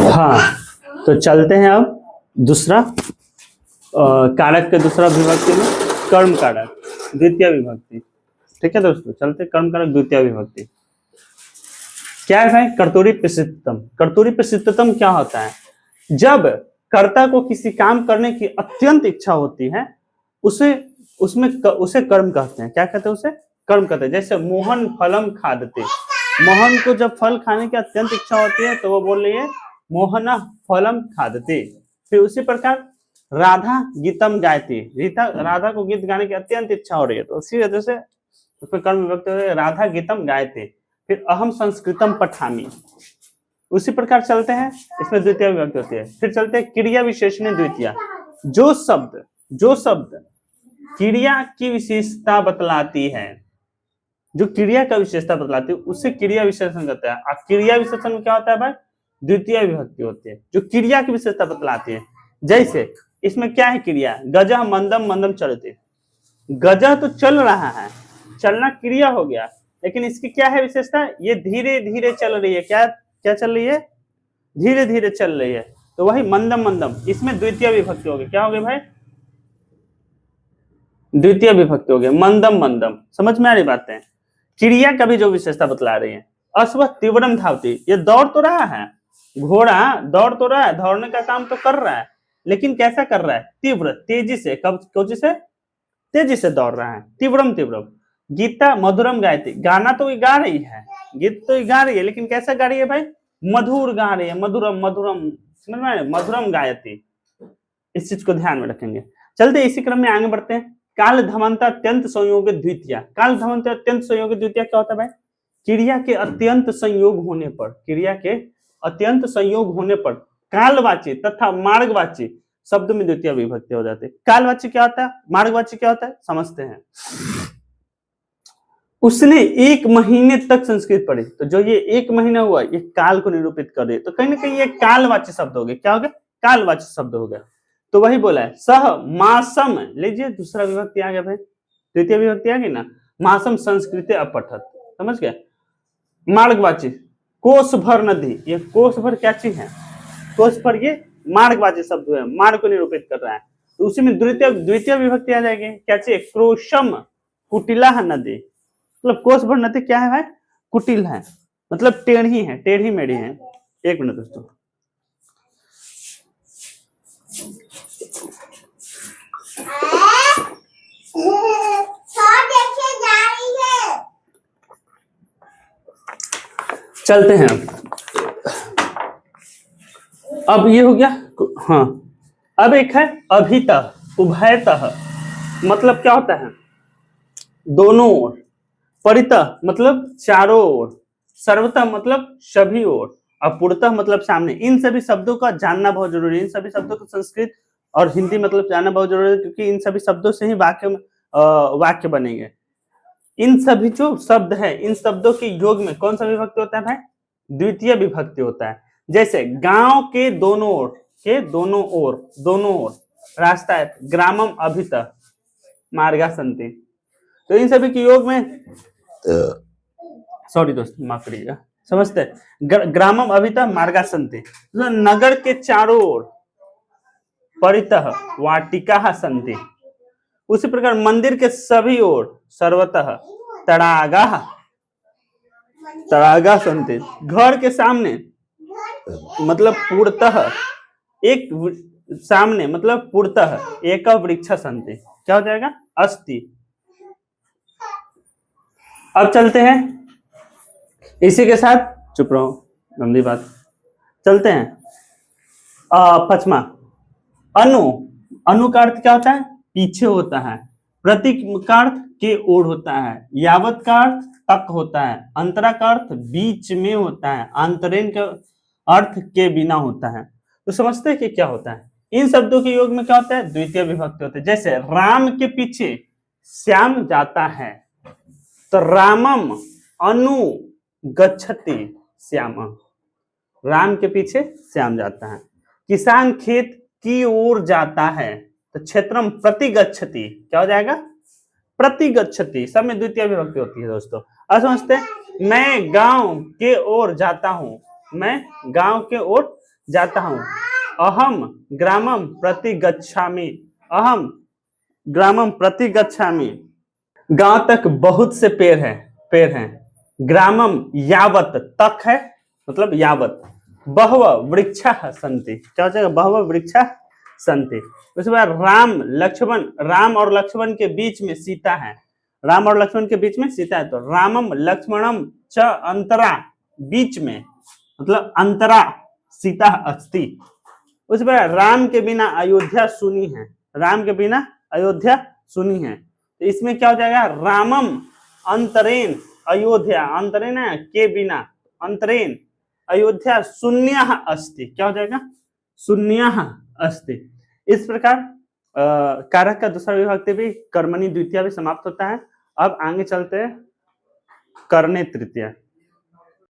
हाँ, तो चलते हैं अब दूसरा कारक के दूसरा विभक्ति में कर्म कारक द्वितीय विभक्ति। ठीक है दोस्तों, चलते कर्म कारक द्वितीय विभक्ति। क्या है भाई? कर्तरी प्रसिद्धतम। कर्तरी प्रसिद्धतम क्या होता है? जब कर्ता को किसी काम करने की अत्यंत इच्छा होती है उसे कर्म कहते हैं। क्या कहते हैं? उसे कर्म कहते हैं। जैसे मोहन फलम खादते, मोहन को जब फल खाने की अत्यंत इच्छा होती है तो वो बोल रही है मोहन फलम खादते। फिर उसी प्रकार राधा गीतम गायती, राधा को गीत गाने की अत्यंत इच्छा हो रही है तो उसी वजह से उसमें कर्म विभक्ति हो रही है, राधा गीतम गायते। फिर अहम संस्कृतम पठामी, उसी प्रकार चलते हैं, इसमें द्वितीय विभक्ति होती है। फिर चलते हैं क्रिया विशेषण द्वितीय। जो शब्द क्रिया की विशेषता बतलाती है, जो क्रिया का विशेषता बतलाती है उसे क्रिया विशेषण कहते हैं। क्रिया विशेषण में क्या होता है भाई? द्वितीय विभक्ति होती है, जो क्रिया की विशेषता बतलाती है। जैसे इसमें क्या है क्रिया? गजह मंदम मंदम चलते, गजह तो चल रहा है, चलना क्रिया हो गया, लेकिन इसकी क्या है विशेषता? ये धीरे धीरे चल रही है। क्या चल रही है? धीरे धीरे चल रही है, तो वही मंदम मंदम, इसमें द्वितीय विभक्ति हो गई। क्या हो गई भाई? द्वितीय विभक्ति हो गई, मंदम मंदम। समझ में आ रही बातें? क्रिया का भी जो विशेषता बतला रही है। अश्व तीव्रम धावती, ये दौड़ तो रहा है, घोड़ा दौड़ तो रहा है, दौड़ने का काम तो कर रहा है, लेकिन कैसा कर रहा है? तीव्र, तेजी से। कौन से? तेजी से दौड़ रहा है। तीव्रम तीव्रम। गीता मधुरम गायती, गाना तो ये गा रही है, गीत तो ये गा रही है, लेकिन कैसा गा रही है भाई? मधुर गा रही है, मधुरम मधुरम। समझ में आया? मधुरम गायती। इस चीज को ध्यान में रखेंगे। चलते इसी क्रम में आगे बढ़ते हैं। काल धमंता अत्यंत संयोग द्वितीय। काल धमंता अत्यंत संयोग द्वितीय क्या होता है भाई? क्रिया के अत्यंत संयोग होने पर, क्रिया के अत्यंत संयोग होने पर कालवाची तथा मार्गवाची शब्द में द्वितीय विभक्ति हो जाती है। कालवाची क्या होता है? मार्गवाची क्या होता है? समझते हैं। उसने 1 महीने तक संस्कृत पढ़ी, तो जो ये 1 महीना हुआ ये काल को निरूपित कर रही है, तो कहीं ना कहीं ये कालवाची शब्द हो गए। क्या हो गया? कालवाची शब्द हो गया। तो वही बोला है सह मासम, लीजिए दूसरा विभक्ति आ गया भाई, द्वितीय विभक्ति आ गई ना। मासम संस्कृत अपठत, समझ गए? मार्गवाची कोस भर नदी, ये कोस भर क्या चीज है? कोस भर ये मार्गवाची शब्द है, मार्ग को निरूपित कर रहा है, तो उसी में द्वितीय विभक्ति आ जाएगी। क्या चाहिए? क्रोशम कुटिला नदी, मतलब कोस भर नदी क्या है भाई? कुटिल है, मतलब टेढ़ी है, टेढ़ी मेढ़ी है। एक मिनट दोस्तों, चलते हैं अब ये हो गया। हाँ, अब एक है अभितः उभयतः, मतलब क्या होता है? दोनों ओर। परितः मतलब चारों ओर। सर्वतः मतलब सभी ओर। अपूर्तः मतलब सामने। इन सभी शब्दों का जानना बहुत जरूरी है। इन सभी शब्दों को संस्कृत और हिंदी मतलब जानना बहुत जरूरी है, क्योंकि इन सभी शब्दों से ही वाक्य बनेंगे। इन सभी जो शब्द है, इन शब्दों के योग में कौन सा विभक्ति होता है भाई? द्वितीय विभक्ति होता है। जैसे गांव के दोनों ओर रास्ता है, ग्रामम अभितः मार्गा संति। तो इन सभी के योग में सॉरी दोस्त, माफ करिएगा, समझते हैं? ग्रामम अभितः मार्गा संति, तो नगर के चारों ओर। परितः वाटिका संति। उसी प्रकार मंदिर के सभी ओर सर्वतः तड़ागा संति। घर के सामने मतलब पूर्णतः, एक सामने मतलब पूर्णतः एक वृक्ष संति। क्या हो जाएगा? अस्ति। अब चलते हैं इसी के साथ, चुप रहो लंबी बात, चलते हैं पचमा। अनु का अर्थ क्या होता है? पीछे होता है। प्रतीक का अर्थ के ओर होता है। यावत का अर्थ तक होता है। अंतरा का अर्थ बीच में होता है। अंतरेण का अर्थ के बिना होता है। तो समझते हैं कि क्या होता है? इन शब्दों के योग में क्या होता है? द्वितीय विभक्ति होता है। जैसे राम के पीछे श्याम जाता है, तो रामम अनु गच्छति श्यामम, राम के पीछे श्याम जाता है। किसान खेत की ओर जाता है, तो क्षेत्रम प्रतिगच्छति। क्या हो जाएगा? प्रतिगच्छति। सब में द्वितीय विभक्ति होती है दोस्तों। अब समझते हैं, मैं गांव के ओर जाता हूं, मैं गांव के ओर जाता हूँ। अहम ग्रामम प्रति गच्छामि, अहम ग्रामम प्रति गच्छामि। गांव तक बहुत से पेड़ हैं। ग्रामम यावत, तक है मतलब यावत। बहव वृक्षा सन्ति, क्या हो जाएगा, बहव वृक्षा सन्ति। उसके बाद राम लक्ष्मण, राम और लक्ष्मण के बीच में सीता है, राम और लक्ष्मण के बीच में सीता है, तो रामम लक्ष्मणम च अंतरा, बीच में मतलब अंतरा सीता अस्ति। उसके बाद राम के बिना अयोध्या सुनी है, राम के बिना अयोध्या सुनी है, तो इसमें क्या हो जाएगा, रामम अंतरेन अयोध्या, अंतरेन है के बिना, अंतरेन अयोध्या शून्य अस्ति, क्या हो जाएगा, शून्य अस्ति। इस प्रकार कारक का दूसरा विभक्ति भी कर्मणि द्वितीय भी समाप्त होता है। अब आगे चलते हैं करने तृतीया।